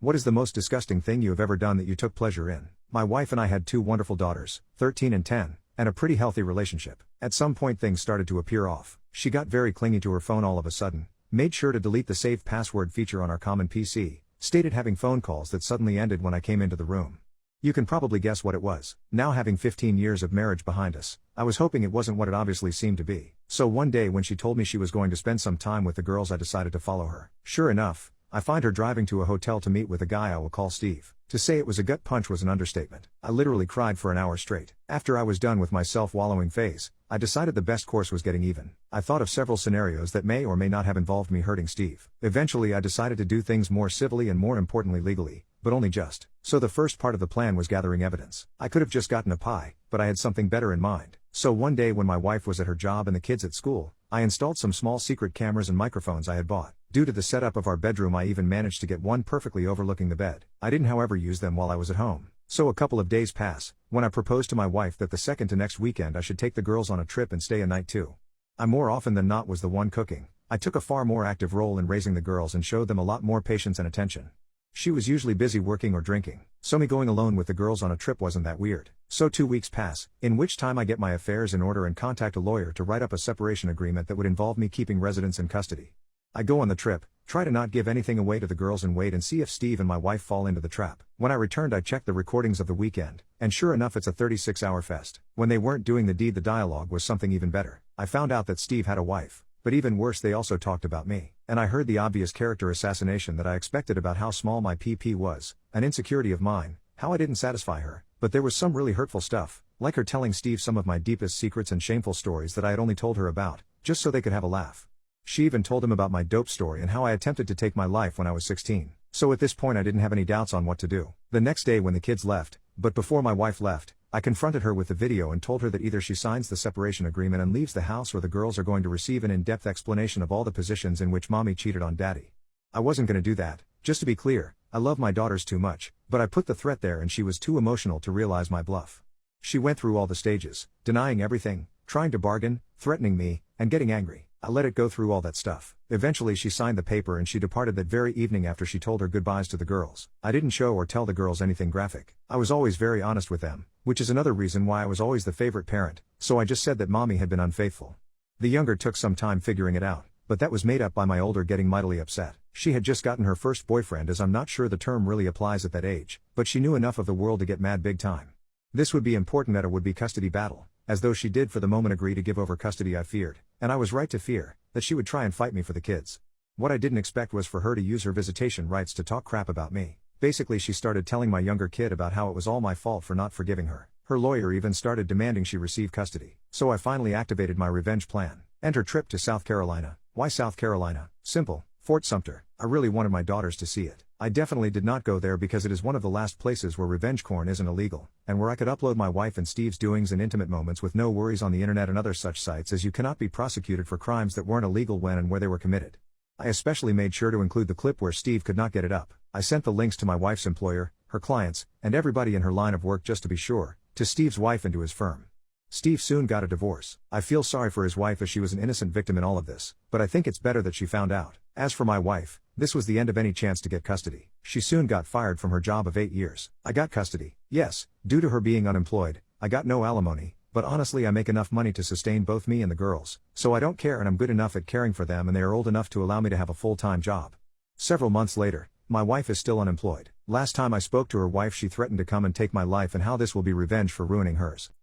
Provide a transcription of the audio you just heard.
What is the most disgusting thing you have ever done that you took pleasure in? My wife and I had two wonderful daughters, 13 and 10, and a pretty healthy relationship. At some point things started to appear off. She got very clingy to her phone all of a sudden, made sure to delete the saved password feature on our common PC, stated having phone calls that suddenly ended when I came into the room. You can probably guess what it was. Now having 15 years of marriage behind us, I was hoping it wasn't what it obviously seemed to be. So one day when she told me she was going to spend some time with the girls, I decided to follow her. Sure enough, I find her driving to a hotel to meet with a guy I will call Steve. To say it was a gut punch was an understatement. I literally cried for an hour straight. After I was done with my self-wallowing phase, I decided the best course was getting even. I thought of several scenarios that may or may not have involved me hurting Steve. Eventually I decided to do things more civilly and more importantly legally, but only just. So the first part of the plan was gathering evidence. I could have just gotten a pie, but I had something better in mind. So one day when my wife was at her job and the kids at school, I installed some small secret cameras and microphones I had bought. Due to the setup of our bedroom, I even managed to get one perfectly overlooking the bed. I didn't however use them while I was at home. So a couple of days pass, when I proposed to my wife that the second to next weekend I should take the girls on a trip and stay a night too. I more often than not was the one cooking. I took a far more active role in raising the girls and showed them a lot more patience and attention. She was usually busy working or drinking, so me going alone with the girls on a trip wasn't that weird. So 2 weeks pass, in which time I get my affairs in order and contact a lawyer to write up a separation agreement that would involve me keeping residents in custody. I go on the trip, try to not give anything away to the girls and wait and see if Steve and my wife fall into the trap. When I returned I checked the recordings of the weekend, and sure enough it's a 36-hour fest. When they weren't doing the deed, the dialogue was something even better. I found out that Steve had a wife. But even worse, they also talked about me. And I heard the obvious character assassination that I expected about how small my PP was, an insecurity of mine, how I didn't satisfy her. But there was some really hurtful stuff, like her telling Steve some of my deepest secrets and shameful stories that I had only told her about, just so they could have a laugh. She even told him about my dope story and how I attempted to take my life when I was 16. So at this point I didn't have any doubts on what to do. The next day when the kids left, but before my wife left, I confronted her with the video and told her that either she signs the separation agreement and leaves the house or the girls are going to receive an in-depth explanation of all the positions in which mommy cheated on daddy. I wasn't gonna do that. Just to be clear, I love my daughters too much, but I put the threat there and she was too emotional to realize my bluff. She went through all the stages, denying everything, trying to bargain, threatening me, and getting angry. I let it go through all that stuff. Eventually she signed the paper and she departed that very evening after she told her goodbyes to the girls. I didn't show or tell the girls anything graphic. I was always very honest with them, which is another reason why I was always the favorite parent, so I just said that mommy had been unfaithful. The younger took some time figuring it out, but that was made up by my older getting mightily upset. She had just gotten her first boyfriend, as I'm not sure the term really applies at that age, but she knew enough of the world to get mad big time. This would be important at a would-be custody battle, as though she did for the moment agree to give over custody. I feared, and I was right to fear, that she would try and fight me for the kids. What I didn't expect was for her to use her visitation rights to talk crap about me. Basically she started telling my younger kid about how it was all my fault for not forgiving her. Her lawyer even started demanding she receive custody. So I finally activated my revenge plan. Enter trip to South Carolina. Why South Carolina? Simple. Fort Sumter. I really wanted my daughters to see it. I definitely did not go there because it is one of the last places where revenge porn isn't illegal, and where I could upload my wife and Steve's doings and intimate moments with no worries on the internet and other such sites, as you cannot be prosecuted for crimes that weren't illegal when and where they were committed. I especially made sure to include the clip where Steve could not get it up. I sent the links to my wife's employer, her clients, and everybody in her line of work just to be sure, to Steve's wife and to his firm. Steve soon got a divorce. I feel sorry for his wife as she was an innocent victim in all of this, but I think it's better that she found out. As for my wife, this was the end of any chance to get custody. She soon got fired from her job of 8 years. I got custody. Yes, due to her being unemployed, I got no alimony, but honestly I make enough money to sustain both me and the girls, so I don't care, and I'm good enough at caring for them and they are old enough to allow me to have a full-time job. Several months later, my wife is still unemployed. Last time I spoke to her wife she threatened to come and take my life and how this will be revenge for ruining hers.